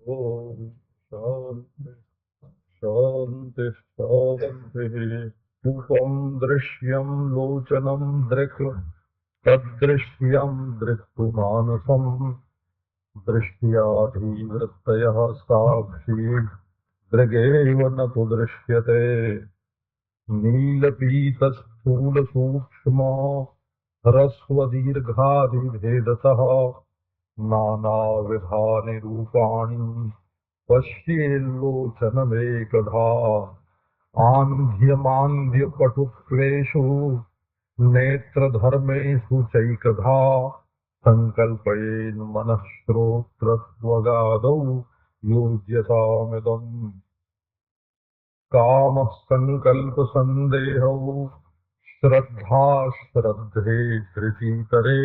ओम शांति शांति शांति। रूपम दृश्यम लोचनम दृक् तदृश्यम दृक् मानसम दृष्ट्याधीनतयः साक्षी दृगेव न तु दृश्यते। नीलपीतस्थूलसूक्ष्म ह्रस्वदीर्घादिभेदतः नानाविधानि रूपाणि पश्येल्लोचनमेकधा। आन्ध्यमान्ध्यपटुत्वेषु नेत्रधर्मेषु चैकधा। सङ्कल्पयेन् मनः श्रोत्रस्वगादौ योज्यतामिदम्। कामः सङ्कल्पसन्देहौ श्रद्धा श्रद्धे धृतीतरे।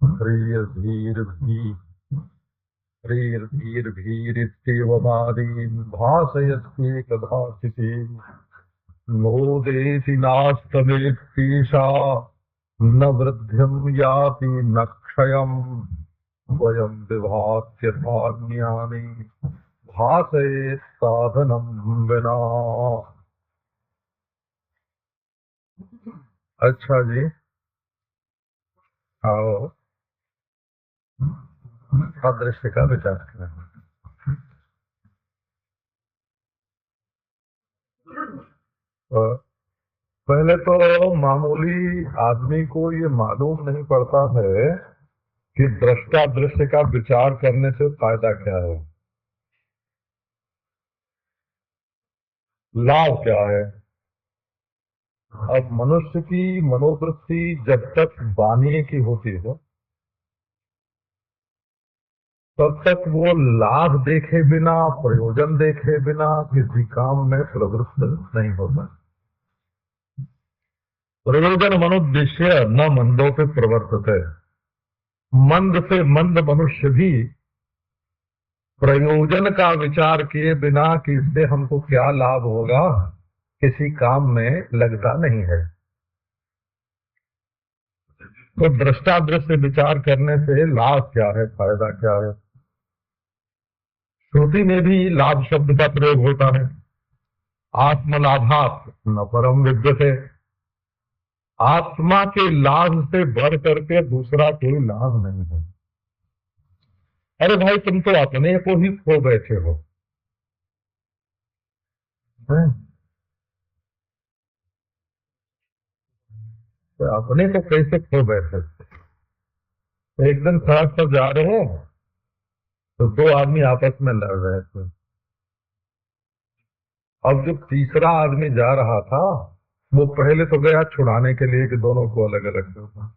ह्रीर्भीर्भीरित्येवमादीन् भासयत्येकधाचिते। नोदेति नास्तमेत्येषा न वृद्धिं याति न क्षयम्। वयं विभात्यथान्यानि भासयेत् साधनं विना। अच्छा जी, आओ अदृश्य का विचार करें। पहले तो मामूली आदमी को ये मालूम नहीं पड़ता है कि दृष्टा दृश्य का विचार करने से फायदा क्या है, लाभ क्या है। अब मनुष्य की मनोवृत्ति जब तक बानीय की होती है तब तक वो लाभ देखे बिना, प्रयोजन देखे बिना किसी काम में प्रवृत्त नहीं होता। प्रयोजन मनुद्देश्य न मंदों पे प्रवर्तते। मंद से मंद मनुष्य भी प्रयोजन का विचार किए बिना कि इससे हमको क्या लाभ होगा किसी काम में लगता नहीं है। तो दृष्टा दृश्य विचार करने से लाभ क्या है, फायदा क्या है। श्रुति में भी लाभ शब्द का प्रयोग होता है। आत्मलाभात् न परम विद्यते। आत्मा के लाभ से बढ़ करके दूसरा कोई लाभ नहीं है। अरे भाई, तुम तो अपने को ही खो बैठे हो। तो अपने को कैसे खो बैठे। एक दिन सड़क पर जा रहे हो तो दो आदमी आपस में लड़ रहे थे। अब जो तीसरा आदमी जा रहा था वो पहले तो गया छुड़ाने के लिए कि दोनों को अलग अलग कर।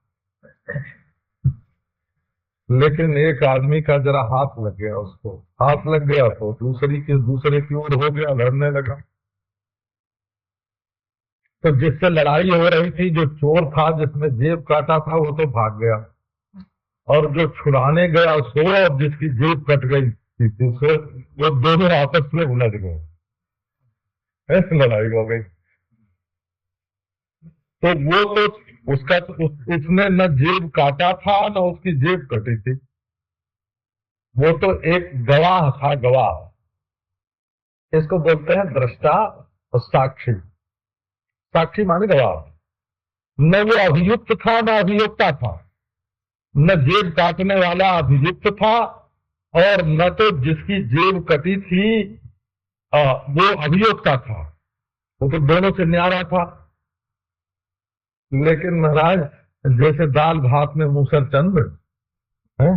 लेकिन एक आदमी का जरा हाथ लग गया, उसको हाथ लग गया तो दूसरे की ओर हो गया, लड़ने लगा। तो जिससे लड़ाई हो रही थी, जो चोर था जिसने जेब काटा था, वो तो भाग गया। और जो छुड़ाने गया सो, और जिसकी जेब कट गई थी सो, वो दोनों आपस में उलझ गए। ऐसी लड़ाई हो गई। तो वो तो उसने न जेब काटा था न उसकी जेब कटी थी। वो तो एक गवाह था, गवाह। इसको बोलते हैं दृष्टा और साक्षी। साक्षी माने गवाह। न वो अभियुक्त था न अभियुक्ता था। न जेब काटने वाला अभियुक्त था और न तो जिसकी जेब कटी थी वो अभियुक्ता था। वो तो दोनों से न्यारा था। लेकिन महाराज, जैसे दाल भात में मूसर चंद्र है,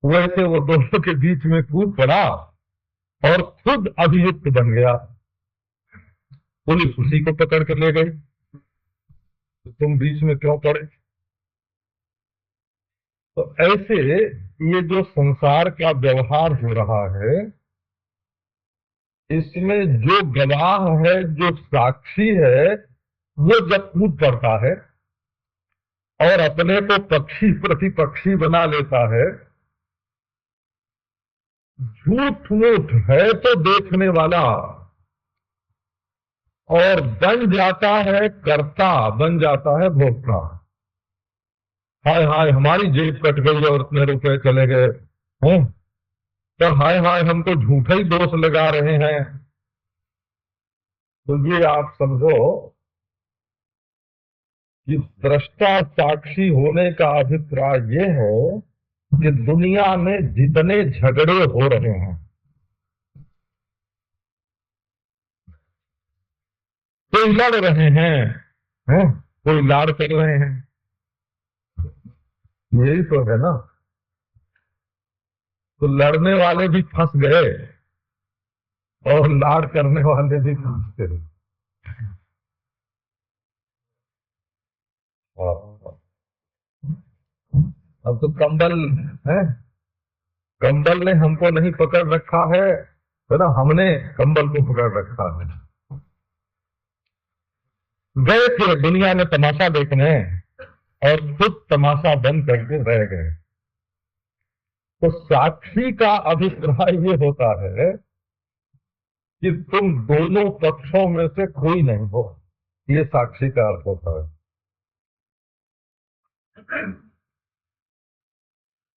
वैसे वो दोनों के बीच में कूद पड़ा और खुद अभियुक्त बन गया। पुलिस उसी को पकड़ कर ले गई। तो तुम बीच में क्यों पड़े। तो ऐसे ये जो संसार का व्यवहार हो रहा है, इसमें जो गवाह है, जो साक्षी है, वो जब कूद पड़ता है और अपने को पक्षी प्रतिपक्षी बना लेता है, झूठ मूठ है तो देखने वाला, और बन जाता है कर्ता, बन जाता है भोक्ता। हाय हाय, हमारी जेब कट गई और इतने रुपए चले गए हैं। तो हाय हाय हम तो झूठा ही दोष लगा रहे हैं। तो ये आप समझो कि दृष्टा साक्षी होने का अभिप्राय ये है कि दुनिया में जितने झगड़े हो रहे हैं, कोई लड़ रहे हैं, कोई लाड़ कर रहे हैं, यही तो है ना। तो लड़ने वाले भी फंस गए और लाड़ करने वाले भी फंस गए। हाँ। अब तो कंबल है, कंबल ने हमको नहीं पकड़ रखा है ना, हमने कंबल को पकड़ रखा है। गए थे दुनिया में तमाशा देखने और खुद तमाशा बंद करके रह गए। तो साक्षी का अभिप्राय ये होता है कि तुम दोनों पक्षों में से कोई नहीं हो, ये साक्षी का अर्थ होता है।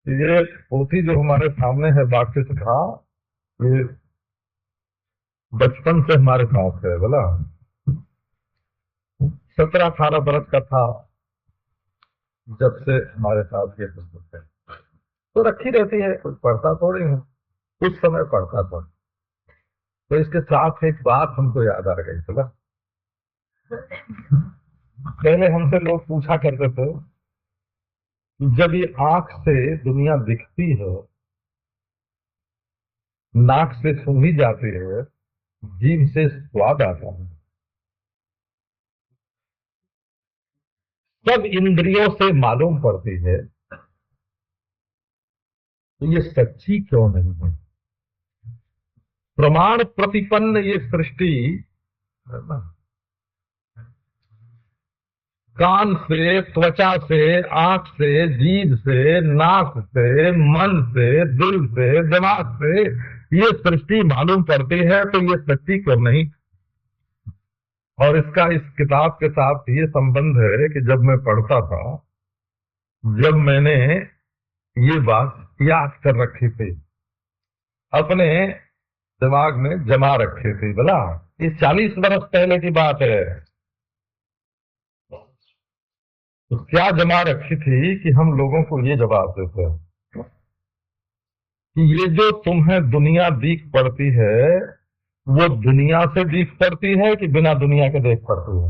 ये पोथी जो हमारे सामने है वाक्य था, ये बचपन से हमारे साथ है बोला। 17-18 बरस का था जब से हमारे साथ ये पुस्तक है। तो रखी रहती है, कुछ पढ़ता थोड़ी हूँ, कुछ समय पढ़ता था। तो इसके साथ एक बात हमको याद आ गई। चला, पहले हमसे लोग पूछा करते थे कि जब ये आंख से दुनिया दिखती है, नाक से सूंघी जाती है, जीभ से स्वाद आता है, सब इंद्रियों से मालूम पड़ती है, तो ये सच्ची क्यों नहीं है? प्रमाण प्रतिपन्न ये सृष्टि है ना, कान से, त्वचा से, आंख से, जीभ से, नाक से, मन से, दिल से, दिमाग से ये सृष्टि मालूम पड़ती है, तो ये सच्ची क्यों नहीं? और इसका इस किताब के साथ ये संबंध है कि जब मैं पढ़ता था, जब मैंने ये बात याद कर रखी थी, अपने दिमाग में जमा रखी थी, बोला ये 40 बरस पहले की बात है। तो क्या जमा रखी थी कि हम लोगों को ये जवाब देते हैं कि ये जो तुम्हें दुनिया दीख पड़ती है, वो दुनिया से दीख पड़ती है कि बिना दुनिया के देख पड़ती है?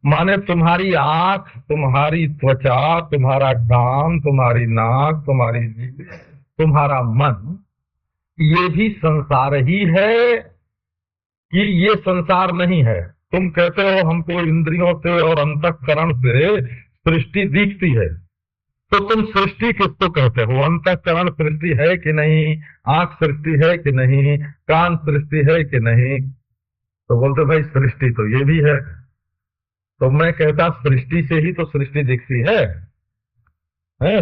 माने तुम्हारी आंख, तुम्हारी त्वचा, तुम्हारा कान, तुम्हारी नाक, तुम्हारी जीभ, तुम्हारा मन, ये भी संसार ही है कि ये संसार नहीं है? तुम कहते हो हमको इंद्रियों से और अंतःकरण से सृष्टि दिखती है, तो तुम सृष्टि किसको कहते हो? अंतःकरण सृष्टि है कि नहीं? आंख सृष्टि है कि नहीं? कान सृष्टि है कि नहीं? तो बोलते भाई सृष्टि तो ये भी है। तो मैं कहता सृष्टि से ही तो सृष्टि दिखती है,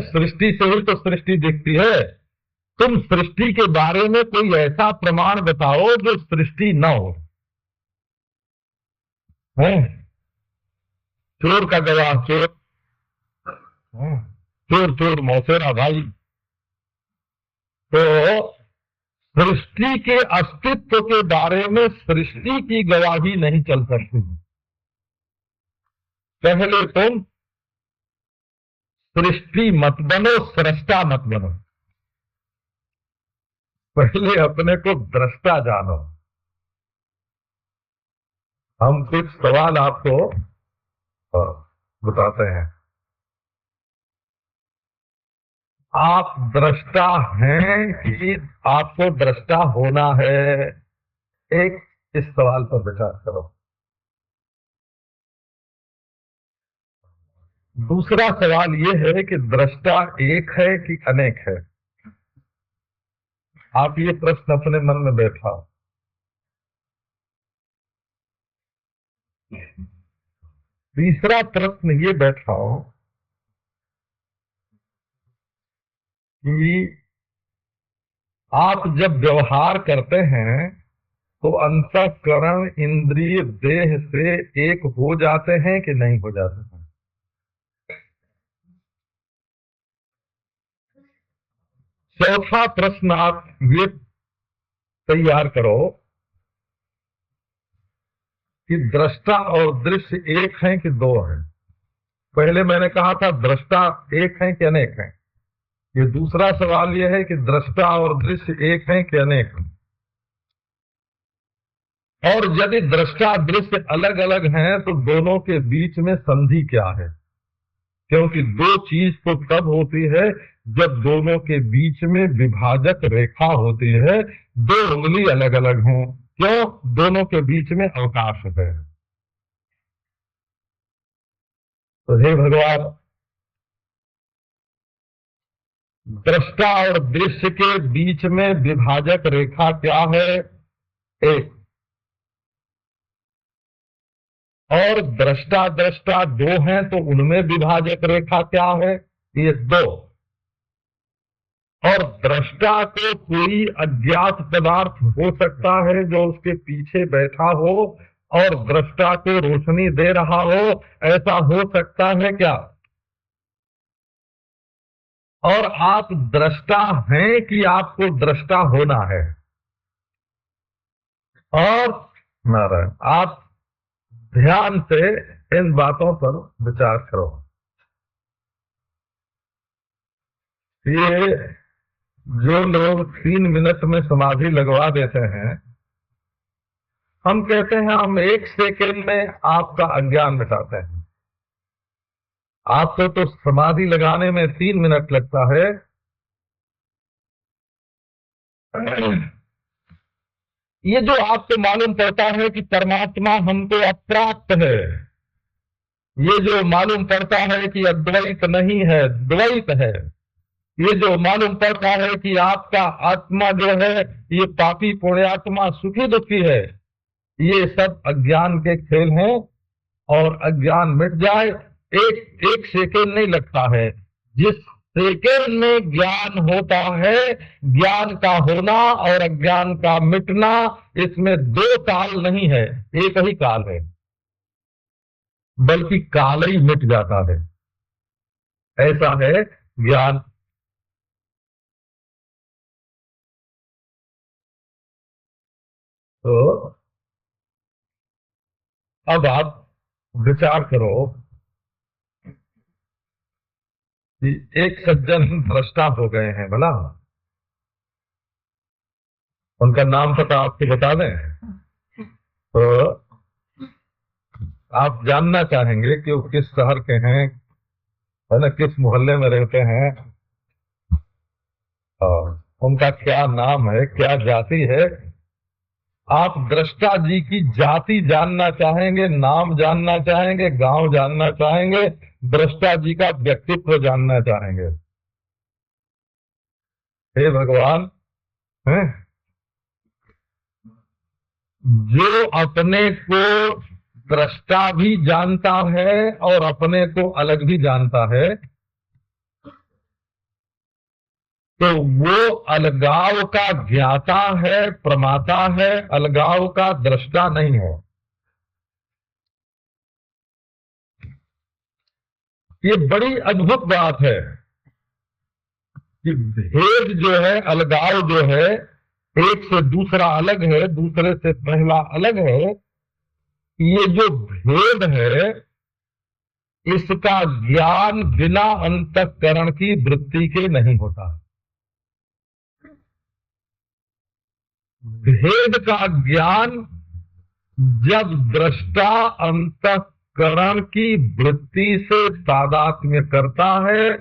सृष्टि से ही तो सृष्टि दिखती है। तुम सृष्टि के बारे में कोई ऐसा प्रमाण बताओ जो सृष्टि न हो। है चोर का गवाह चोर, चोर चोर मौसेरा भाई। तो सृष्टि के अस्तित्व के बारे में सृष्टि की गवाही नहीं चल सकती। पहले तुम सृष्टि मत बनो, सृष्टा मत बनो, पहले अपने को दृष्टा जानो। हम कुछ सवाल आपको बताते हैं। आप दृष्टा हैं कि आपको दृष्टा होना है? एक इस सवाल पर विचार करो। दूसरा सवाल यह है कि दृष्टा एक है कि अनेक है? आप ये प्रश्न अपने मन में बैठा। तीसरा प्रश्न ये बैठाओ कि आप जब व्यवहार करते हैं तो अंतःकरण इंद्रिय देह से एक हो जाते हैं कि नहीं हो जाते हैं? चौथा प्रश्न आप ये तैयार करो कि दृष्टा और दृश्य एक हैं कि दो हैं। पहले मैंने कहा था दृष्टा एक हैं कि अनेक हैं। ये दूसरा सवाल ये है कि दृष्टा और दृश्य एक हैं कि अनेक हैं। और यदि दृष्टा दृश्य अलग अलग हैं तो दोनों के बीच में संधि क्या है? क्योंकि दो चीज तो तब होती है जब दोनों के बीच में विभाजक रेखा होती है, दो उंगली अलग अलग हों। क्यों? दोनों के बीच में अवकाश है। तो हे भगवान, दृष्टा और दृश्य के बीच में विभाजक रेखा क्या है? एक। और दृष्टा दृष्टा दो हैं तो उनमें विभाजक रेखा क्या है? ये दो। और दृष्टा को कोई अज्ञात पदार्थ हो सकता है जो उसके पीछे बैठा हो और दृष्टा को रोशनी दे रहा हो, ऐसा हो सकता है क्या? और आप दृष्टा हैं कि आपको दृष्टा होना है? और नारायण, आप ध्यान से इन बातों पर विचार करो। ये जो लोग 3 मिनट में समाधि लगवा देते हैं, हम कहते हैं हम 1 सेकंड में आपका अज्ञान मिटाते हैं। आपको तो समाधि लगाने में 3 मिनट लगता है। ये जो आपको मालूम पड़ता है कि परमात्मा हमको अप्राप्त है, ये जो मालूम पड़ता है कि अद्वैत नहीं है, द्वैत है, ये जो मालूम पड़ता है कि आपका आत्मा जो है ये पापी पुण्यात्मा सुखी दुखी है, ये सब अज्ञान के खेल हैं। और अज्ञान मिट जाए, एक सेकेंड नहीं लगता है। जिस सेकेंड में ज्ञान होता है, ज्ञान का होना और अज्ञान का मिटना, इसमें 2 काल नहीं है, एक ही काल है, बल्कि काल ही मिट जाता है। ऐसा है ज्ञान। तो अब आप विचार करो कि एक सज्जन दृष्टा हो गए हैं, भला उनका नाम पता आपको बता दें तो आप जानना चाहेंगे कि वो किस शहर के हैं, है ना, किस मोहल्ले में रहते हैं, और उनका क्या नाम है, क्या जाति है। आप दृष्टा जी की जाति जानना चाहेंगे, नाम जानना चाहेंगे, गांव जानना चाहेंगे, दृष्टा जी का व्यक्तित्व जानना चाहेंगे। हे भगवान, हैं? जो अपने को दृष्टा भी जानता है और अपने को अलग भी जानता है, तो वो अलगाव का ज्ञाता है, प्रमाता है, अलगाव का दृष्टा नहीं है। ये बड़ी अद्भुत बात है कि भेद जो है, अलगाव जो है, एक से दूसरा अलग है, दूसरे से पहला अलग है। ये जो भेद है, इसका ज्ञान बिना अंतःकरण की वृत्ति के नहीं होता। भेद का ज्ञान जब दृष्टा अंतःकरण की वृत्ति से तादात्म्य करता है,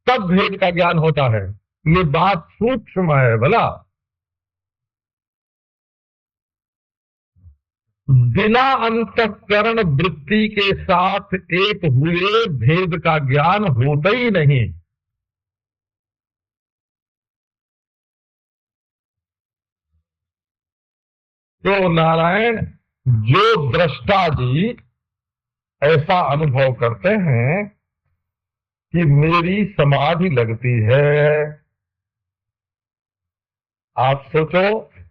तब भेद का ज्ञान होता है। ये बात सूक्ष्म है भला। बिना अंतःकरण वृत्ति के साथ एक हुए भेद का ज्ञान होता ही नहीं। तो नारायण, जो दृष्टा जी ऐसा अनुभव करते हैं कि मेरी समाधि लगती है, आप सोचो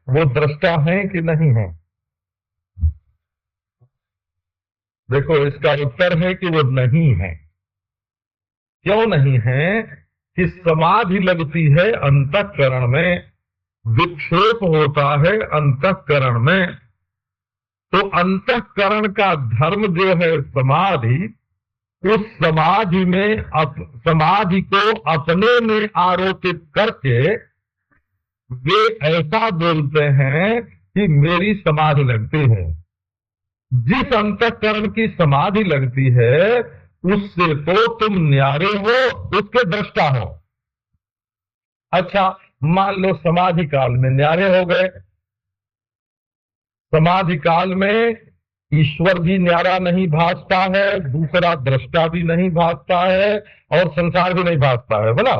वो दृष्टा हैं कि नहीं है? देखो, इसका उत्तर है कि वो नहीं है। क्यों नहीं है? कि समाधि लगती है अंतःकरण में, विक्षेप होता है अंतःकरण में। तो अंतःकरण का धर्म जो है समाधि, उस समाधि में समाधि को अपने में आरोपित करके वे ऐसा बोलते हैं कि मेरी समाधि लगती है। जिस अंतःकरण की समाधि लगती है उससे तो तुम न्यारे हो, उसके दृष्टा हो। अच्छा, मान लो समाधि काल में न्यारे हो गए, समाधि काल में ईश्वर भी न्यारा नहीं भासता है, दूसरा दृष्टा भी नहीं भासता है, और संसार भी नहीं भासता है, बोला।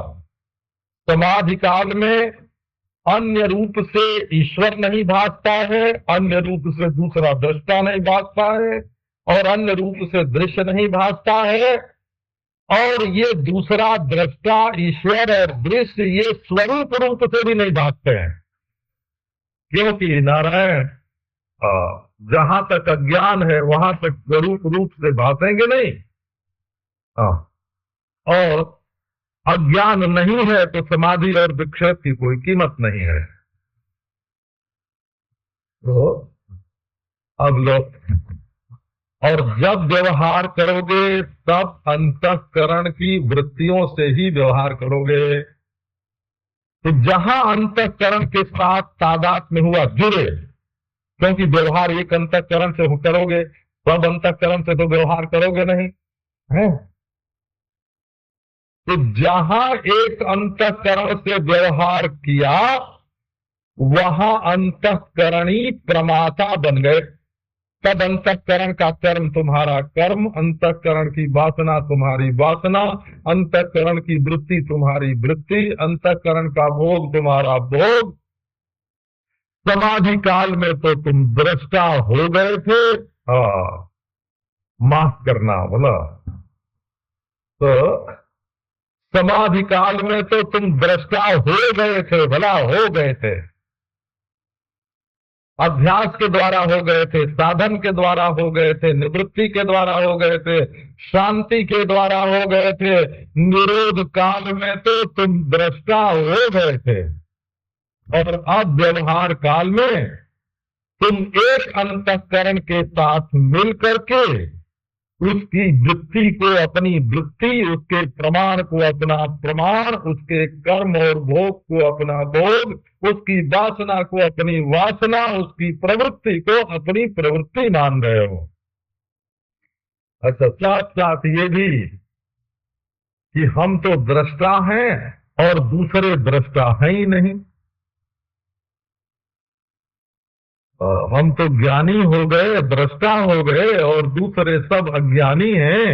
समाधि काल में अन्य रूप से ईश्वर नहीं भासता है, अन्य रूप से दूसरा दृष्टा नहीं भासता है, और अन्य रूप से दृश्य नहीं भासता है, और ये दूसरा दृष्टा ईश्वर और दृश्य ये स्वरूप रूप से भी नहीं भासते हैं, क्योंकि नारायण जहां तक अज्ञान है वहां तक स्वरूप रूप से भासेंगे नहीं। और अज्ञान नहीं है तो समाधि और विक्षेप की कोई कीमत नहीं है। तो अब लो, और जब व्यवहार करोगे तब अंतःकरण की वृत्तियों से ही व्यवहार करोगे। तो जहां अंतःकरण के साथ तादात्म्य हुआ, जुड़े, क्योंकि व्यवहार एक अंतःकरण से करोगे, सब अंतःकरण से तो व्यवहार करोगे नहीं है। तो जहां एक अंतःकरण से व्यवहार किया वहां अंतःकरणी प्रमाता बन गए। तब अंतःकरण का कर्म तुम्हारा कर्म, अंतःकरण की वासना तुम्हारी वासना, अंतःकरण की वृत्ति तुम्हारी वृत्ति, अंतःकरण का भोग तुम्हारा भोग। समाधि काल में तो तुम दृष्टा हो गए थे। माफ करना बोला। तो समाधि काल में तो तुम दृष्टा हो गए थे, भला हो गए थे, अभ्यास के द्वारा हो गए थे, साधन के द्वारा हो गए थे, निवृत्ति के द्वारा हो गए थे, शांति के द्वारा हो गए थे। निरोध काल में तो तुम दृष्टा हो गए थे, और अब व्यवहार काल में तुम एक अंतःकरण के साथ मिल करके उसकी वृत्ति को अपनी वृत्ति, उसके प्रमाण को अपना प्रमाण, उसके कर्म और भोग को अपना भोग, उसकी वासना को अपनी वासना, उसकी प्रवृत्ति को अपनी प्रवृत्ति मान रहे हो। अच्छा, साथ साथ ये भी कि हम तो दृष्टा हैं और दूसरे दृष्टा हैं ही नहीं। हम तो ज्ञानी हो गए, दृष्टा हो गए, और दूसरे सब अज्ञानी हैं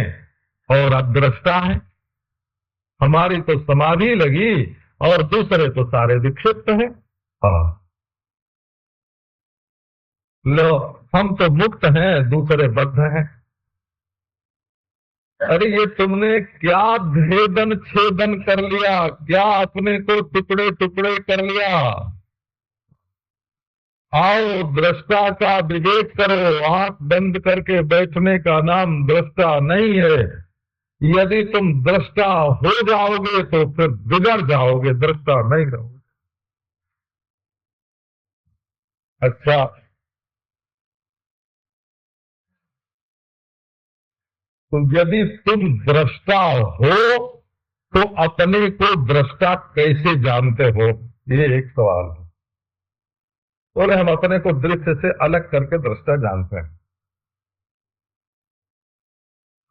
और अदृष्टा हैं। हमारी तो समाधि लगी और दूसरे तो सारे विक्षिप्त हैं। लो, हम तो मुक्त हैं, दूसरे बद्ध हैं। अरे ये तुमने क्या भेदन छेदन कर लिया, क्या अपने को टुकड़े टुकड़े कर लिया। आओ दृष्टा का विवेक करो। आंख बंद करके बैठने का नाम दृष्टा नहीं है। यदि तुम दृष्टा हो जाओगे तो फिर बिगड़ जाओगे, दृष्टा नहीं रहोगे। अच्छा, तो यदि तुम दृष्टा हो तो अपने को दृष्टा कैसे जानते हो, ये एक सवाल है। बोले हम अपने को दृश्य से अलग करके दृष्टा जानते हैं।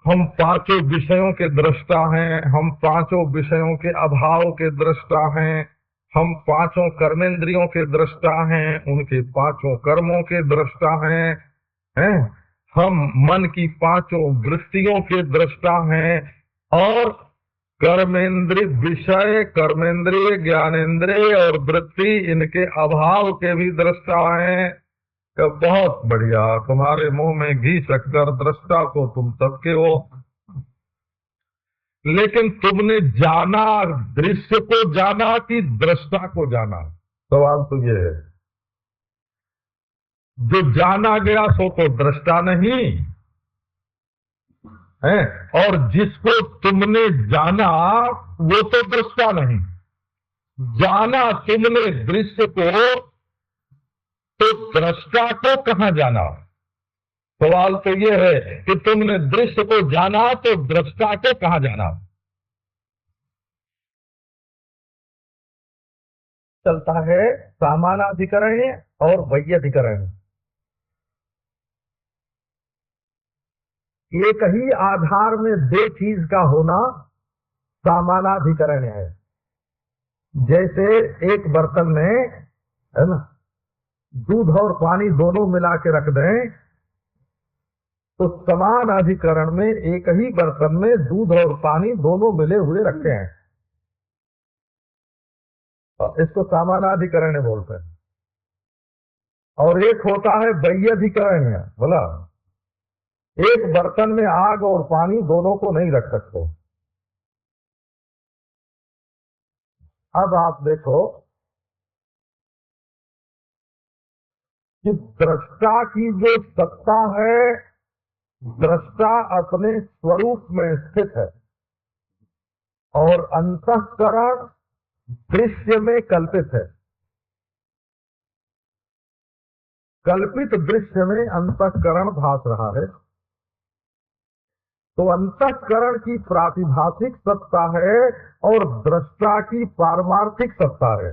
हम पांचों विषयों के दृष्टा हैं, हम पांचों विषयों के अभाव के दृष्टा हैं, हम पांचों कर्मेंद्रियों के दृष्टा हैं, उनके पांचों कर्मों के दृष्टा हैं, हम मन की पांचों वृत्तियों के दृष्टा हैं, और कर्मेंद्रिय विषय, कर्मेंद्रिय, ज्ञानेंद्रिय और वृत्ति, इनके अभाव के भी दृष्टा हैं। तो बहुत बढ़िया, तुम्हारे मुंह में घी शक्कर, दृष्टा को तुम सबके हो। लेकिन तुमने जाना दृश्य को जाना कि दृष्टा को जाना? सवाल तो ये है। जो जाना गया सो तो दृष्टा नहीं, है। और जिसको तुमने जाना वो तो दृष्टा नहीं, जाना तुमने दृश्य को, तो दृष्टा को कहाँ जाना। सवाल तो ये है कि तुमने दृश्य को जाना तो दृष्टा को कहाँ जाना। चलता है सामानाधिकरण और वैयधिकरण। एक ही आधार में दो चीज का होना सामानाधिकरण है। जैसे एक बर्तन में, है ना, दूध और पानी दोनों मिला के रख दें तो समान अधिकरण में एक ही बर्तन में दूध और पानी दोनों मिले हुए रखे हैं, और इसको सामानाधिकरण बोलते हैं। और एक होता है वैयधिकरण, बोला एक बर्तन में आग और पानी दोनों को नहीं रख सकते। अब आप देखो कि दृष्टा की जो सत्ता है, दृष्टा अपने स्वरूप में स्थित है और अंतःकरण दृश्य में कल्पित है। कल्पित दृश्य में अंतःकरण भास रहा है, तो अंतःकरण की प्रातिभाषिक सत्ता है और दृष्टा की पारमार्थिक सत्ता है।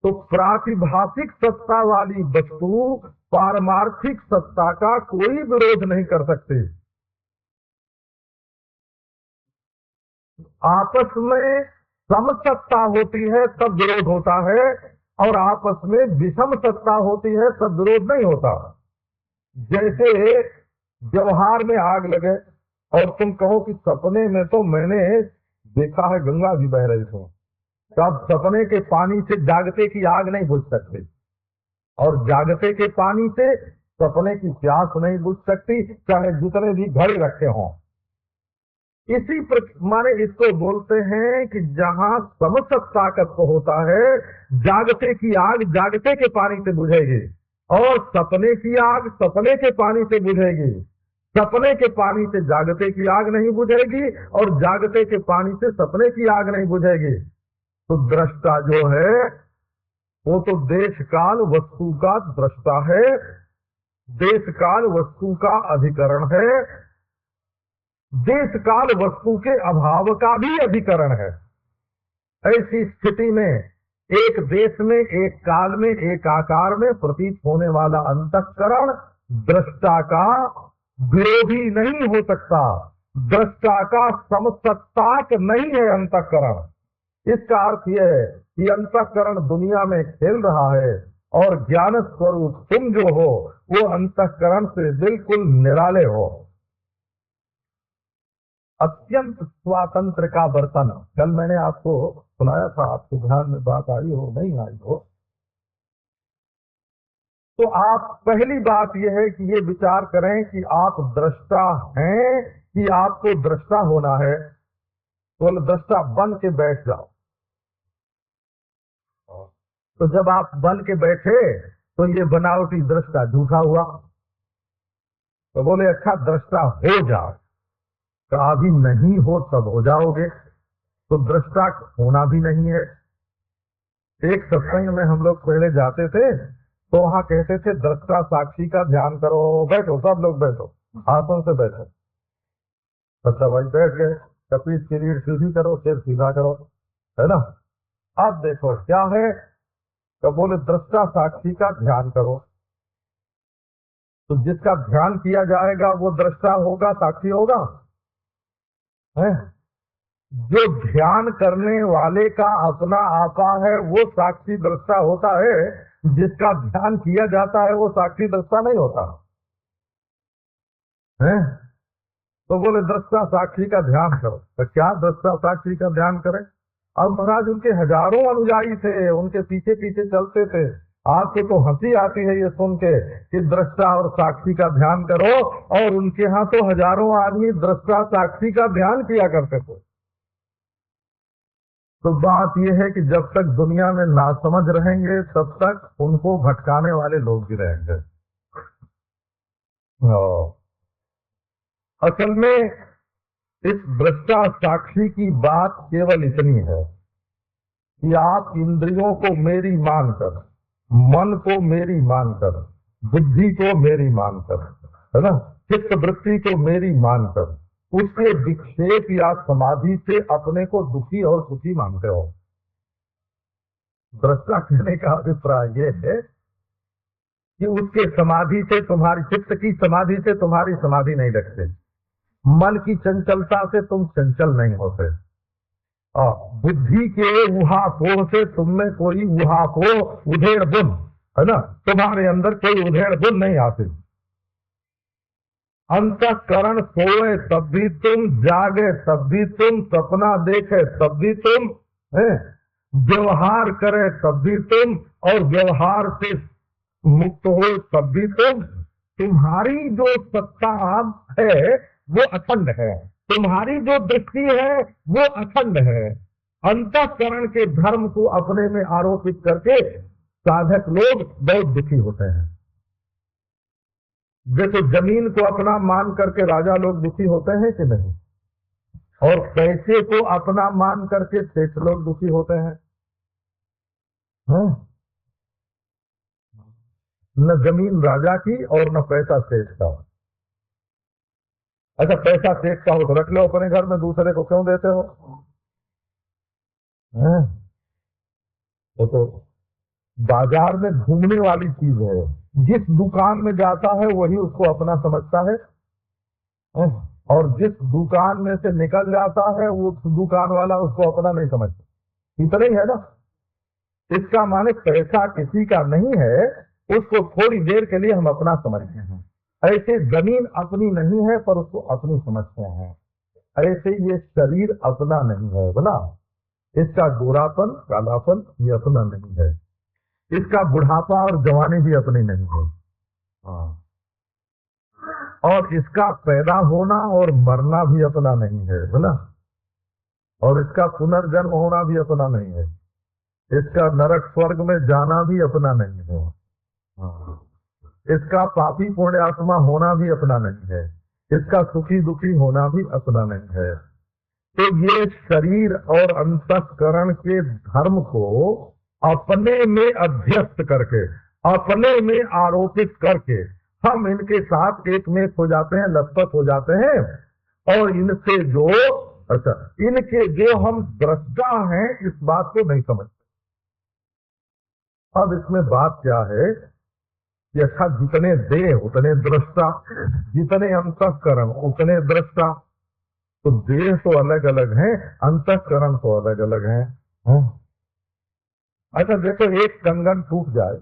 तो प्रातिभाषिक सत्ता वाली वस्तु पारमार्थिक सत्ता का कोई विरोध नहीं कर सकती। आपस में समसत्ता होती है तब विरोध होता है, और आपस में विषम सत्ता होती है तब विरोध नहीं होता। जैसे व्यवहार में आग लगे और तुम कहो कि सपने में तो मैंने देखा है गंगा जी बह रही थी, तब सपने के पानी से जागते की आग नहीं बुझ सकती, और जागते के पानी से सपने की प्यास नहीं बुझ सकती, चाहे जितने भी घड़े रखे हों। इसी माने इसको बोलते हैं कि जहां समसत्ता तत्व होता है, जागते की आग जागते के पानी से बुझेगी और सपने की आग सपने के पानी से बुझेगी। सपने के पानी से जागते की आग नहीं बुझेगी और जागते के पानी से सपने की आग नहीं बुझेगी। तो दृष्टा जो है वो तो देश काल वस्तु का दृष्टा है, देश काल वस्तु का अधिकरण है, देश काल वस्तु के अभाव का भी अधिकरण है। ऐसी स्थिति में एक देश में, एक काल में, एक आकार में प्रतीत होने वाला अंतःकरण दृष्टा का विरोधी नहीं हो सकता, दृष्टा का समसत्ताक नहीं है अंतःकरण। इसका अर्थ यह है कि अंतःकरण दुनिया में खेल रहा है और ज्ञान स्वरूप तुम जो हो वो अंतःकरण से बिल्कुल निराले हो। अत्यंत स्वातंत्र का बर्तन, कल मैंने आपको सुनाया था, आपके ध्यान में बात आई हो नहीं आई हो, तो आप पहली बात यह है कि ये विचार करें कि आप दृष्टा हैं कि आपको दृष्टा होना है। तो दृष्टा बन के बैठ जाओ। तो जब आप बन के बैठे तो ये बनावटी दृष्टा झूठा हुआ। तो बोले अच्छा दृष्टा हो जाओ, तो अभी नहीं हो तब हो जाओगे, तो दृष्टा होना भी नहीं है। एक सत्संग में हम लोग पहले जाते थे तो वहां कहते थे दृष्टा साक्षी का ध्यान करो, बैठो सब लोग बैठो, आसन से बैठो। अच्छा भाई बैठ गए, कपीठ की रीढ़ सीधी करो, सिर सीधा करो, है ना। अब देखो क्या है, तो बोले दृष्टा साक्षी का ध्यान करो। तो जिसका ध्यान किया जाएगा वो दृष्टा होगा, साक्षी होगा, है। जो ध्यान करने वाले का अपना आपा है वो साक्षी दृष्टा होता है, जिसका ध्यान किया जाता है वो साक्षी दृष्टा नहीं होता है। तो बोले दृष्टा साक्षी का ध्यान करो। तो क्या दृष्टा साक्षी का ध्यान करें। अब महाराज उनके हजारों अनुयायी थे, उनके पीछे पीछे चलते थे। आपको तो हंसी आती है ये सुन के कि दृष्टा और साक्षी का ध्यान करो, और उनके यहाँ तो हजारों आदमी दृष्टा साक्षी का ध्यान किया करते थे। तो बात यह है कि जब तक दुनिया में नासमझ रहेंगे तब तक उनको भटकाने वाले लोग भी रहेंगे। असल में इस दृष्टा साक्षी की बात केवल इतनी है कि आप इंद्रियों को मेरी मानकर, मन को मेरी मानकर, बुद्धि को मेरी मानकर, है ना, चित्त वृत्ति को मेरी मानकर उसके विक्षेप या समाधि से अपने को दुखी और सुखी मानते हो। दृष्टा कहने का अभिप्राय ये है कि उसके समाधि से तुम्हारी, चित्त की समाधि से तुम्हारी समाधि नहीं लगते, मन की चंचलता से तुम चंचल नहीं होते, और बुद्धि के ऊहापोह से तुम में कोई ऊहापोह, उधेड़ बुन, है ना, तुम्हारे अंदर कोई उधेड़ बुन नहीं आती। अंतःकरण सोए तब भी तुम, जागे तब भी तुम, सपना देखे तब भी तुम, व्यवहार करे तब भी तुम, और व्यवहार से मुक्त हो तब भी तुम। तुम्हारी जो सत्ता है वो अखंड है, तुम्हारी जो दृष्टि है वो अखंड है। अंतःकरण के धर्म को अपने में आरोपित करके साधक लोग बहुत दुखी होते हैं। जैसे जमीन को अपना मान करके राजा लोग दुखी होते हैं कि नहीं, और पैसे को अपना मान करके सेठ लोग दुखी होते हैं। न जमीन राजा की और न पैसा सेठ का। अच्छा, पैसा सेठ का हो तो रख लो अपने घर में, दूसरे को क्यों देते हो? वो तो बाजार में घूमने वाली चीज है, जिस दुकान में जाता है वही उसको अपना समझता है, और जिस दुकान में से निकल जाता है वो दुकान वाला उसको अपना नहीं समझता। इतना ही है ना। इसका माने पैसा किसी का नहीं है, उसको थोड़ी देर के लिए हम अपना समझते हैं। ऐसे जमीन अपनी नहीं है पर उसको अपनी समझते हैं। ऐसे ये शरीर अपना नहीं है, बोला, इसका गोरापन कालापन ये अपना नहीं है, इसका बुढ़ापा और जवानी भी अपनी नहीं है, और इसका पैदा होना और मरना भी अपना नहीं है, बोला, और इसका पुनर्जन्म होना भी अपना नहीं है, इसका नरक स्वर्ग में जाना भी अपना नहीं है, इसका पापी पुण्यात्मा होना भी अपना नहीं है, इसका सुखी दुखी होना भी अपना नहीं है। तो ये शरीर और अंतःकरण के धर्म को अपने में अध्यस्त करके, अपने में आरोपित करके हम इनके साथ एक में हो जाते हैं, लथपथ हो जाते हैं, और इनसे जो, अच्छा, इनके जो हम दृष्टा हैं इस बात को नहीं समझते। अब इसमें बात क्या है कि अच्छा, जितने देह उतने दृष्टा, जितने अंतःकरण उतने दृष्टा। तो देह तो अलग अलग है, अंतःकरण तो अलग अलग है। अच्छा देखो, एक कंगन टूट जाए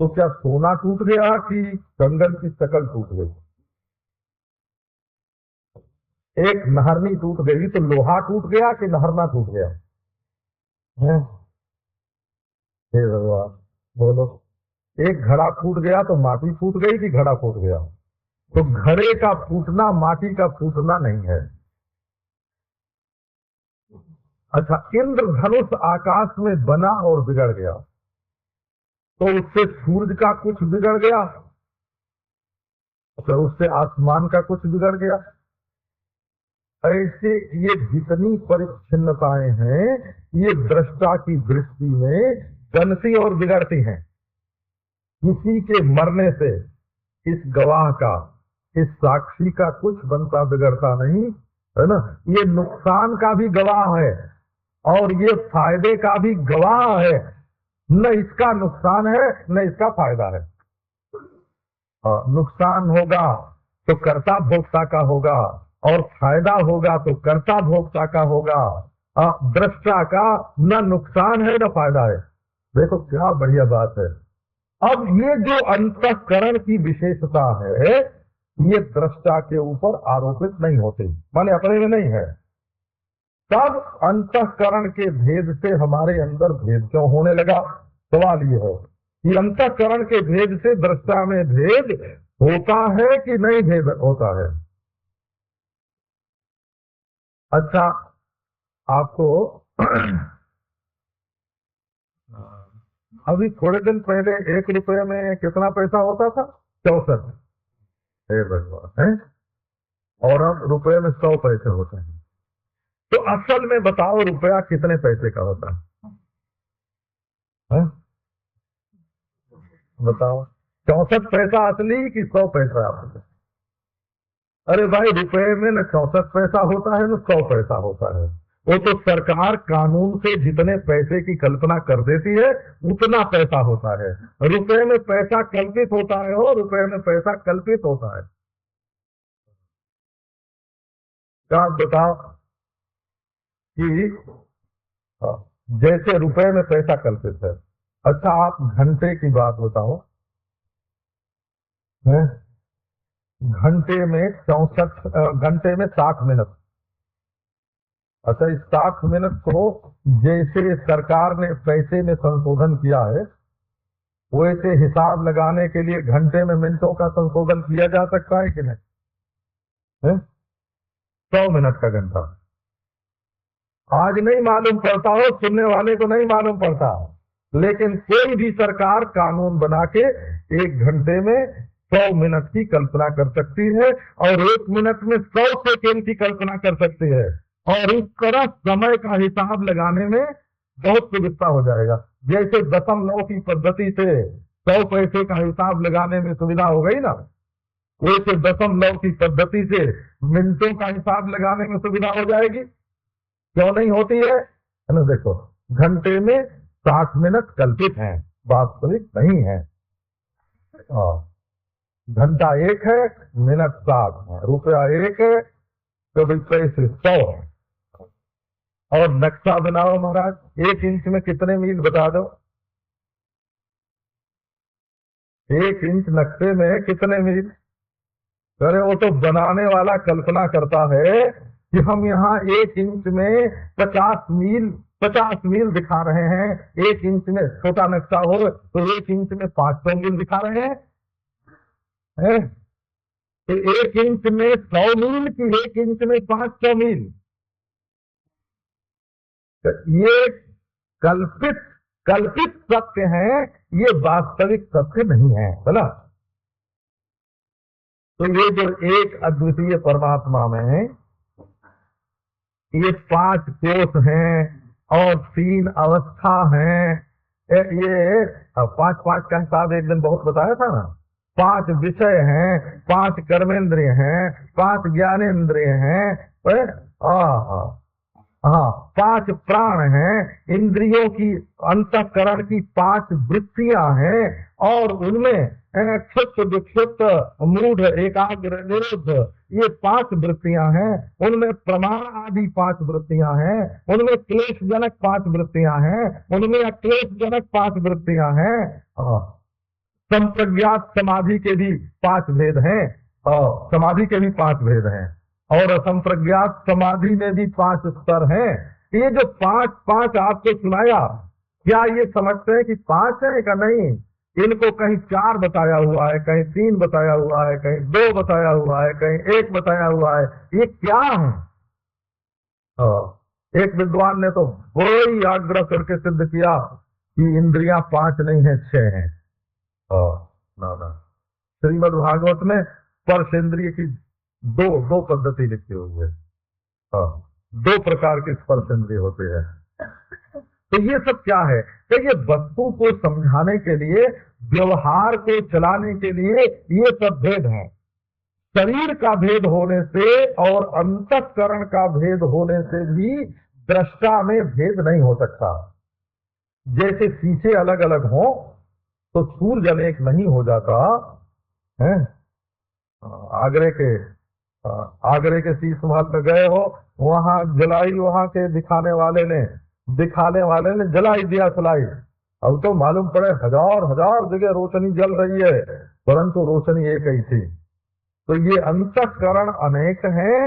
तो क्या सोना टूट गया कि कंगन की शकल टूट गई? एक नहरनी टूट गई तो लोहा टूट गया कि नहरना टूट गया? हे भगवान बोलो, एक घड़ा फूट गया तो माटी फूट गई कि घड़ा फूट गया? तो घड़े का फूटना माटी का फूटना नहीं है। अच्छा, इंद्रधनुष आकाश में बना और बिगड़ गया तो उससे सूरज का कुछ बिगड़ गया? अच्छा, उससे आसमान का कुछ बिगड़ गया? ऐसे ये जितनी परिच्छिन्नताएं हैं ये दृष्टा की दृष्टि में बनती और बिगड़ती हैं। किसी के मरने से इस गवाह का, इस साक्षी का कुछ बनता बिगड़ता नहीं, है ना। ये नुकसान का भी गवाह है और ये फायदे का भी गवाह है। न इसका नुकसान है न इसका फायदा है। नुकसान होगा तो कर्ता भोक्ता का होगा और फायदा होगा तो कर्ता भोक्ता का होगा। दृष्टा का न नुकसान है न फायदा है। देखो क्या बढ़िया बात है। अब ये जो अंतःकरण की विशेषता है ये दृष्टा के ऊपर आरोपित नहीं होती, माने अपने में नहीं है। तब अंतःकरण के भेद से हमारे अंदर भेद क्यों होने लगा? सवाल ये है कि अंतःकरण के भेद से दृष्टा में भेद होता है कि नहीं भेद होता है? अच्छा, आपको अभी थोड़े दिन पहले 1 रुपये में कितना पैसा होता था? 64। हे भगवान है। और अब रुपए में 100 पैसे होते हैं, तो असल में बताओ रुपया कितने पैसे का होता है? बताओ, 64 पैसा असली कि 100 पैसा असली? अरे भाई, रुपए में न 64 पैसा होता है न 100 पैसा होता है। वो तो सरकार कानून से जितने पैसे की कल्पना कर देती है उतना पैसा होता है। रुपए में पैसा कल्पित होता है, हो रुपए में पैसा कल्पित होता है। क्या बताओ कि जैसे रुपए में पैसा कल्पित है। अच्छा, आप घंटे की बात बताओ, है? घंटे में 60 मिनट। अच्छा, इस 60 मिनट को जैसे सरकार ने पैसे में संशोधन किया है, वैसे हिसाब लगाने के लिए घंटे में मिनटों का संशोधन किया जा सकता है कि नहीं? 100 मिनट का घंटा आज नहीं मालूम पड़ता हो, सुनने वाले को नहीं मालूम पड़ता, लेकिन कोई भी सरकार कानून बना के 1 घंटे में 100 मिनट की कल्पना कर सकती है और 1 मिनट में 100 सेकेंड की कल्पना कर सकती है। और इस तरह समय का हिसाब लगाने में बहुत सुविधा हो जाएगा। जैसे दशमलव की पद्धति से 100 पैसे का हिसाब लगाने में सुविधा हो गई ना, वैसे दशमलव की पद्धति से मिनटों का हिसाब लगाने में सुविधा हो जाएगी। क्यों नहीं होती है ना? देखो, घंटे में 60 मिनट कल्पित हैं, वास्तविक नहीं है। घंटा 1 है, मिनट 60 है, रुपया 1 है, तो भाई पैसे 100 है। और नक्शा बनाओ महाराज, 1 इंच में कितने मील बता दो? 1 इंच नक्शे में कितने मील? अरे वो तो बनाने वाला कल्पना करता है कि हम यहाँ 1 इंच में 50 मील दिखा रहे हैं। 1 इंच में छोटा नक्शा हो तो 1 इंच में 500 मील दिखा रहे हैं, है? तो 1 इंच में 100 मील की 1 इंच में 500 मील, तो ये कल्पित कल्पित सत्य है, ये वास्तविक सत्य नहीं है, बोला। तो ये जो एक अद्वितीय परमात्मा में ये 5 कोष हैं और 3 अवस्था हैं। ये 5 का हिसाब एक दिन बहुत बताया था ना। 5 विषय हैं, 5 कर्मेंद्रिय हैं, 5 ज्ञानेन्द्रिय हैं, 5 प्राण हैं, इंद्रियों की अंतःकरण की 5 वृत्तियां हैं और उनमें क्षुप्त विक्षुप्त मूढ़ एकाग्र निरुद्ध ये 5 वृत्तियां हैं। उनमें प्रमाण आदि 5 वृत्तियां हैं, उनमें क्लेश जनक 5 वृत्तियां हैं, उनमें अक्लेश जनक 5 वृत्तियां हैं। संप्रज्ञात समाधि के भी 5 भेद हैं, समाधि के भी 5 भेद हैं और असंप्रज्ञात समाधि में भी 5 स्तर हैं। ये जो 5 आपको सुनाया, क्या ये समझते हैं कि 5 है का? नहीं, इनको कहीं 4 बताया हुआ है, कहीं 3 बताया हुआ है, कहीं 2 बताया हुआ है, कहीं 1 बताया हुआ है। ये क्या है? एक विद्वान ने तो बड़ी आग्रह करके सिद्ध किया कि इंद्रियां 5 नहीं है, 6 हैं। श्रीमद् भागवत में स्पर्श इंद्रिय की दो पद्धति लिखी हुई है। 2 प्रकार के स्पर्श इंद्रिय होते हैं। तो ये सब क्या है? तो ये वस्तु को समझाने के लिए, व्यवहार को चलाने के लिए ये सब भेद है। शरीर का भेद होने से और अंतःकरण का भेद होने से भी दृष्टा में भेद नहीं हो सकता। जैसे शीशे अलग अलग हो तो सूर्य अनेक नहीं हो जाता है। आगरे के शीश महल में गए हो, वहां जलाई, वहां के दिखाने वाले ने जलाई दिया सलाई। अब तो मालूम पड़े हजार जगह रोशनी जल रही है, परंतु रोशनी एक ही थी। तो ये अंतःकरण अनेक हैं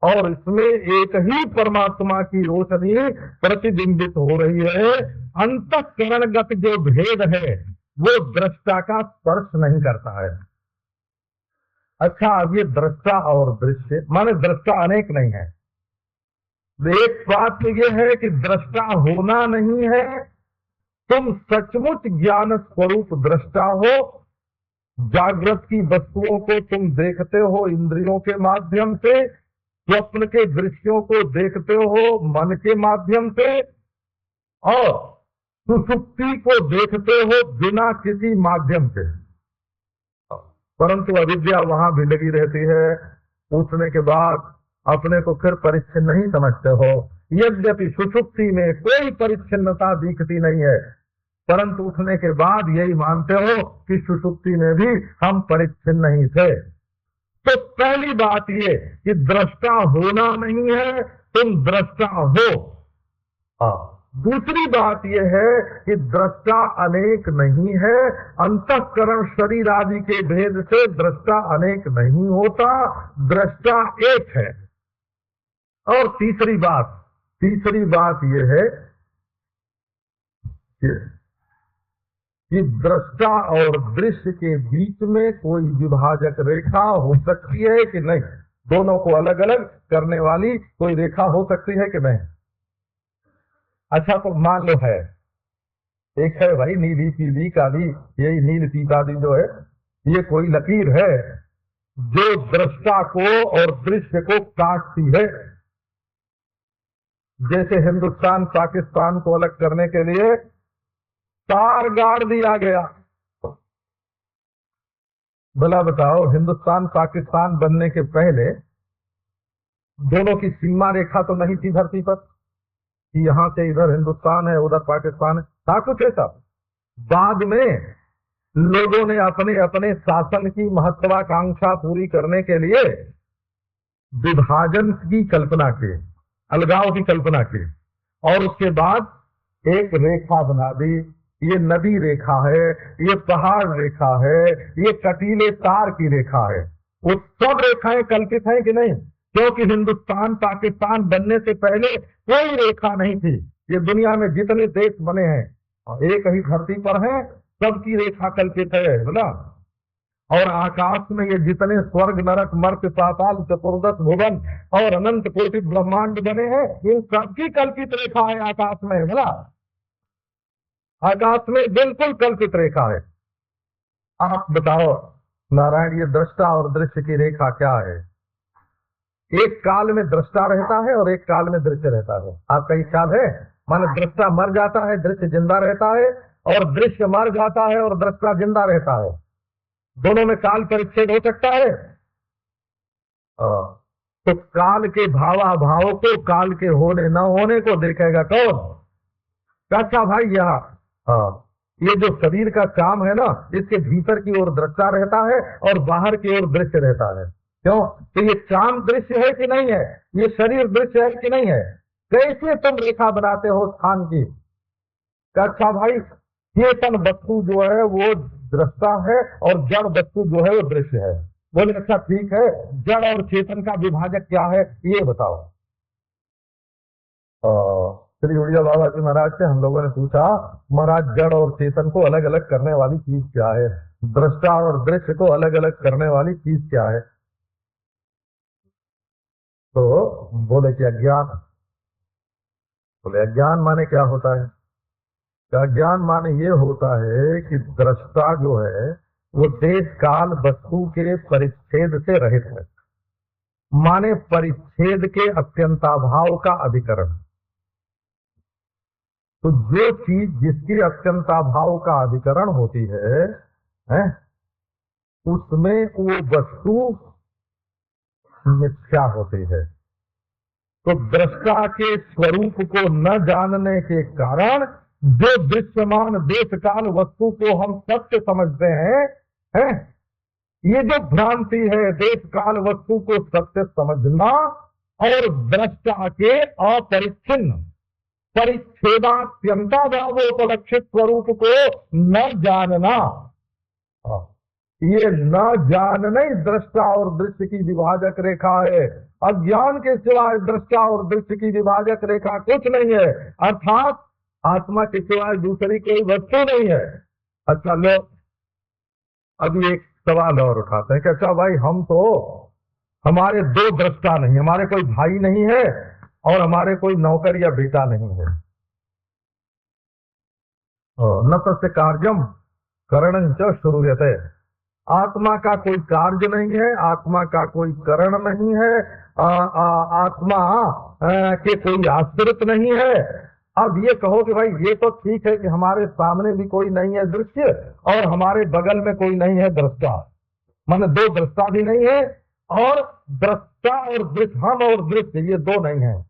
और इसमें एक ही परमात्मा की रोशनी प्रतिबिंबित हो रही है। अंतःकरणगत जो भेद है वो दृष्टा का स्पर्श नहीं करता है। अच्छा, अब ये दृष्टा और दृश्य माने दृष्टा अनेक नहीं है। एक बात तो ये है कि दृष्टा होना नहीं है, तुम सचमुच ज्ञान स्वरूप दृष्टा हो जागृत की वस्तुओं को तुम देखते हो इंद्रियों के माध्यम से, स्वप्न के दृश्यों को देखते हो मन के माध्यम से, और सुषुप्ति को देखते हो बिना किसी माध्यम से। परंतु अविद्या वहां भी लगी रहती है। पूछने के बाद अपने को फिर परिच्छिन्न नहीं समझते हो। यद्यपि सुषुप्ति में कोई परिच्छिन्नता दिखती नहीं है, परंतु उठने के बाद यही मानते हो कि सुषुप्ति में भी हम परिच्छिन्न नहीं थे। तो पहली बात ये कि दृष्टा होना नहीं है, तुम दृष्टा हो। दूसरी बात यह है कि दृष्टा अनेक नहीं है, अंतःकरण शरीर आदि के भेद से दृष्टा अनेक नहीं होता, दृष्टा एक है। और तीसरी बात यह है कि दृष्टा और दृश्य के बीच में कोई विभाजक रेखा हो सकती है कि नहीं, दोनों को अलग अलग करने वाली कोई रेखा हो सकती है कि नहीं। अच्छा, तो मान लो है, एक है भाई नीली पीली काली, यही नील पीतादी जो है, ये कोई लकीर है जो दृष्टा को और दृश्य को काटती है। जैसे हिंदुस्तान पाकिस्तान को अलग करने के लिए तार गाड़ दिया गया। भला बताओ, हिंदुस्तान पाकिस्तान बनने के पहले दोनों की सीमा रेखा तो नहीं थी धरती पर कि यहाँ से इधर हिंदुस्तान है उधर पाकिस्तान है, था कुछ ऐसा? बाद में लोगों ने अपने अपने शासन की महत्वाकांक्षा पूरी करने के लिए विभाजन की कल्पना की, अलगाव की कल्पना की, और उसके बाद एक रेखा बना दी। ये नदी रेखा है, ये पहाड़ रेखा है, ये कटीले तार की रेखा है। वो सब रेखाएं कल्पित हैं कि नहीं? क्योंकि हिंदुस्तान पाकिस्तान बनने से पहले कोई रेखा नहीं थी। ये दुनिया में जितने देश बने हैं एक ही धरती पर हैं, सबकी रेखा कल्पित है, बोला। और आकाश में ये जितने स्वर्ग नरक मर्त्य पाताल चतुर्दश भुवन और अनंत कोटि ब्रह्मांड बने हैं, इन सबकी कल्पित रेखा है आकाश में, बोला। आकाश में बिल्कुल कल्पित रेखा है। आप बताओ नारायण, ये दृष्टा और दृश्य की रेखा क्या है? एक काल में दृष्टा रहता है और एक काल में दृश्य रहता है। आपका ये ख्याल है? माने दृष्टा मर जाता है, दृश्य जिंदा रहता है, और दृश्य मर जाता है और दृष्टा जिंदा रहता है। दोनों में काल परिच्छेद हो सकता है? तो काल के भावाभाव को, काल के होने न होने को देखेगा कौन? अच्छा भाई, यहाँ ये जो शरीर का काम है ना, इसके भीतर की ओर दृष्टा रहता है और बाहर की ओर दृश्य रहता है। क्यों? तो ये काम दृश्य है कि नहीं है? ये शरीर दृश्य है कि नहीं है? कैसे तुम रेखा बनाते हो स्थान की? अच्छा भाई, चेतन वस्तु जो है वो दृष्टा है और जड़ वस्तु जो है वो दृश्य है। बोले अच्छा ठीक है, जड़ और चेतन का विभाजक क्या है ये बताओ। श्री उड़िया बाबा जी महाराज से हम लोगों ने पूछा, महाराज जड़ और चेतन को अलग अलग करने वाली चीज क्या है? दृष्टा और दृश्य को अलग अलग करने वाली चीज क्या है? तो बोले कि अज्ञान। बोले अज्ञान माने क्या होता है? अज्ञान माने ये होता है कि दृष्टा जो है वो देश काल वस्तु के परिच्छेद से रहित है, माने परिच्छेद के अत्यंताभाव का अधिकरण। तो जो चीज जिसकी अत्यंताभाव का अधिकरण होती है, उसमें वो वस्तु मिथ्या होती है। तो दृष्टा के स्वरूप को न जानने के कारण जो दृश्यमान देश काल वस्तु को हम सत्य समझते हैं, ये जो भ्रांति है देश काल वस्तु को सत्य समझना और दृष्टा के अपरिच्छिन्न परिच्छेदात्यंताभावोपलक्षित स्वरूप को न जानना, ये न जानना ही दृष्टा और दृश्य की विभाजक रेखा है। अज्ञान के सिवाय दृष्टा और दृश्य की विभाजक रेखा कुछ नहीं है, अर्थात आत्मा के सिवाय दूसरी कोई वस्तु नहीं है। अच्छा लो, अभी एक सवाल और उठाते हैं कि अच्छा भाई, हम तो हमारे दो दृष्टा नहीं, हमारे कोई भाई नहीं है और हमारे कोई नौकर या बेटा नहीं है। न तस्य कार्यम करणं च श्रूयते। आत्मा का कोई कार्य नहीं है, आत्मा का कोई करण नहीं है, आत्मा के कोई आश्रित नहीं है। अब ये कहो कि भाई ये तो ठीक है कि हमारे सामने भी कोई नहीं है दृश्य और हमारे बगल में कोई नहीं है दृष्टा, माने दो दृष्टा भी नहीं है, और दृष्टा और दृश्य, हम और दृश्य ये दो नहीं है,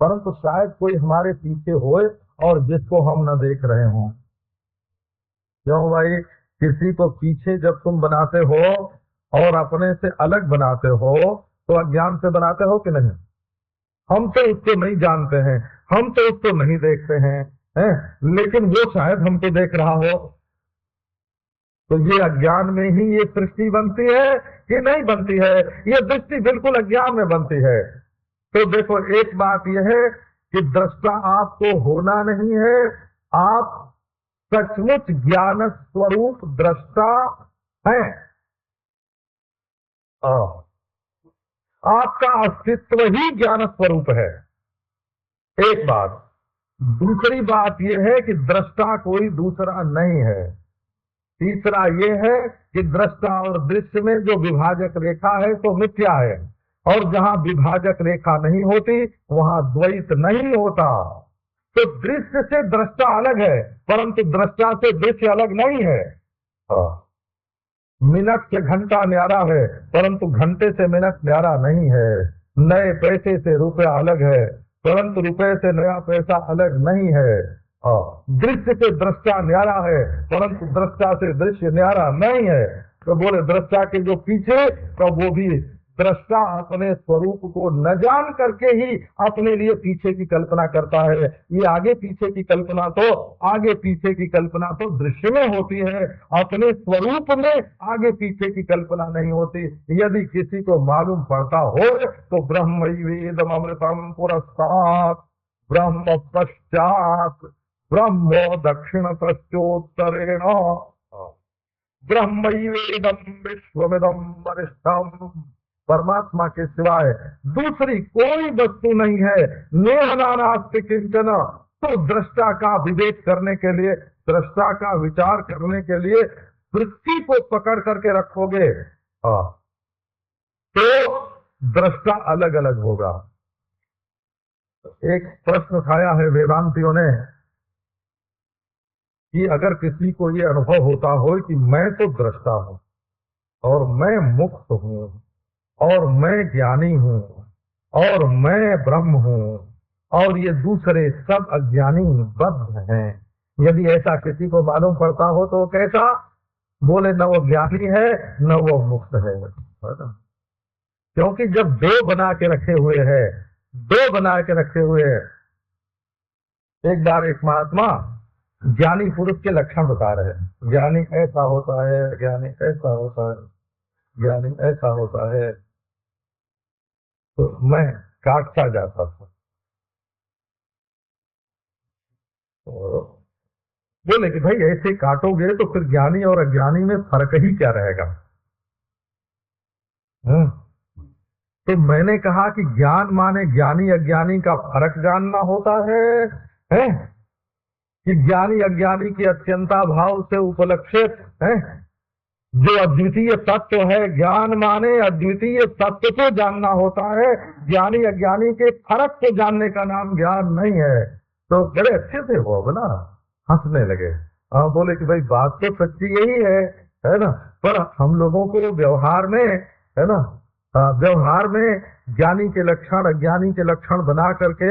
परंतु शायद कोई हमारे पीछे होए और जिसको हम न देख रहे हों। क्यों भाई, किसी को पीछे जब तुम बनाते हो और अपने से अलग बनाते हो तो अज्ञान से बनाते हो कि नहीं? हम तो उसको नहीं जानते हैं, हम तो उसको नहीं देखते हैं, लेकिन वो शायद हमको देख रहा हो। तो ये अज्ञान में ही ये सृष्टि बनती है कि नहीं बनती है? ये दृष्टि बिल्कुल अज्ञान में बनती है। तो देखो, एक बात यह है कि दृष्टा आपको होना नहीं है, आप सचमुच ज्ञान स्वरूप दृष्टा है। आपका अस्तित्व ही ज्ञान स्वरूप है, एक बात। दूसरी बात यह है कि दृष्टा कोई दूसरा नहीं है। तीसरा यह है कि दृष्टा और दृश्य में जो विभाजक रेखा है तो मिथ्या है, और जहां विभाजक रेखा नहीं होती वहां द्वैत नहीं होता। तो दृश्य से दृष्टा अलग है, परंतु दृष्टा से दृश्य अलग नहीं है। मिनट से घंटा न्यारा है, परंतु घंटे से मिनट न्यारा नहीं है। नए पैसे से रुपया अलग है, परंतु रुपए से नया पैसा अलग नहीं है। दृश्य से दृष्टा न्यारा है, परंतु दृष्टा से दृश्य न्यारा नहीं है। तो बोले दृष्टा के जो पीछे, तो वो भी दृष्टा अपने स्वरूप को न जान करके ही अपने लिए पीछे की कल्पना करता है। ये आगे पीछे की कल्पना तो दृश्य में होती है, अपने स्वरूप में आगे पीछे की कल्पना नहीं होती। यदि किसी को मालूम पड़ता हो तो ब्रह्मैवेदम अमृतम पुरस्तात् ब्रह्म पश्चात् ब्रह्मो दक्षिणतश्चोत्तरेण ब्रह्मैवेदम विश्वमिदं वरिष्ठम्। परमात्मा के सिवाय दूसरी कोई वस्तु नहीं है। नेह नानास्ति किंचन। तो दृष्टा का विवेक करने के लिए, दृष्टा का विचार करने के लिए वृत्ति को पकड़ करके रखोगे तो दृष्टा अलग अलग होगा। एक प्रश्न उठाया है वेदांतियों ने कि अगर किसी को ये अनुभव होता हो कि मैं तो दृष्टा हूं और मैं मुक्त हूं और मैं ज्ञानी हूँ और मैं ब्रह्म हूँ और ये दूसरे सब अज्ञानी बद्ध हैं, यदि ऐसा किसी को मालूम पड़ता हो तो कैसा? बोले न वो ज्ञानी है न वो मुक्त है। क्योंकि जब दो बना के रखे हुए हैं, एक बार एक महात्मा ज्ञानी पुरुष के लक्षण बता रहे हैं। ज्ञानी ऐसा होता है, ज्ञानी ऐसा होता है, ज्ञानी ऐसा होता है। तो मैं काटता जाता था। तो बोले कि भाई ऐसे काटोगे तो फिर ज्ञानी और अज्ञानी में फर्क ही क्या रहेगा? तो मैंने कहा कि ज्ञान माने ज्ञानी अज्ञानी का फर्क जानना होता है? कि ज्ञानी अज्ञानी की अत्यंता भाव से उपलक्षित है जो अद्वितीय तत्व है। ज्ञान माने अद्वितीय तत्व को जानना होता है, ज्ञानी अज्ञानी के फर्क को जानने का नाम ज्ञान नहीं है। तो बड़े अच्छे से हो ना, हंसने लगे। बोले कि भाई बात तो सच्ची यही है ना, पर हम लोगों को व्यवहार में, है ना, व्यवहार में ज्ञानी के लक्षण अज्ञानी के लक्षण बना करके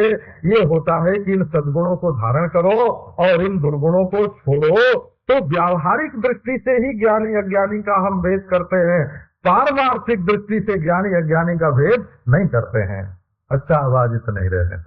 ये होता है कि इन सद्गुणों को धारण करो और इन दुर्गुणों को छोड़ो। तो व्यावहारिक दृष्टि से ही ज्ञानी अज्ञानी का हम भेद करते हैं, पारमार्थिक दृष्टि से ज्ञानी अज्ञानी का भेद नहीं करते हैं। अच्छा, आवाज इतना ही रहे।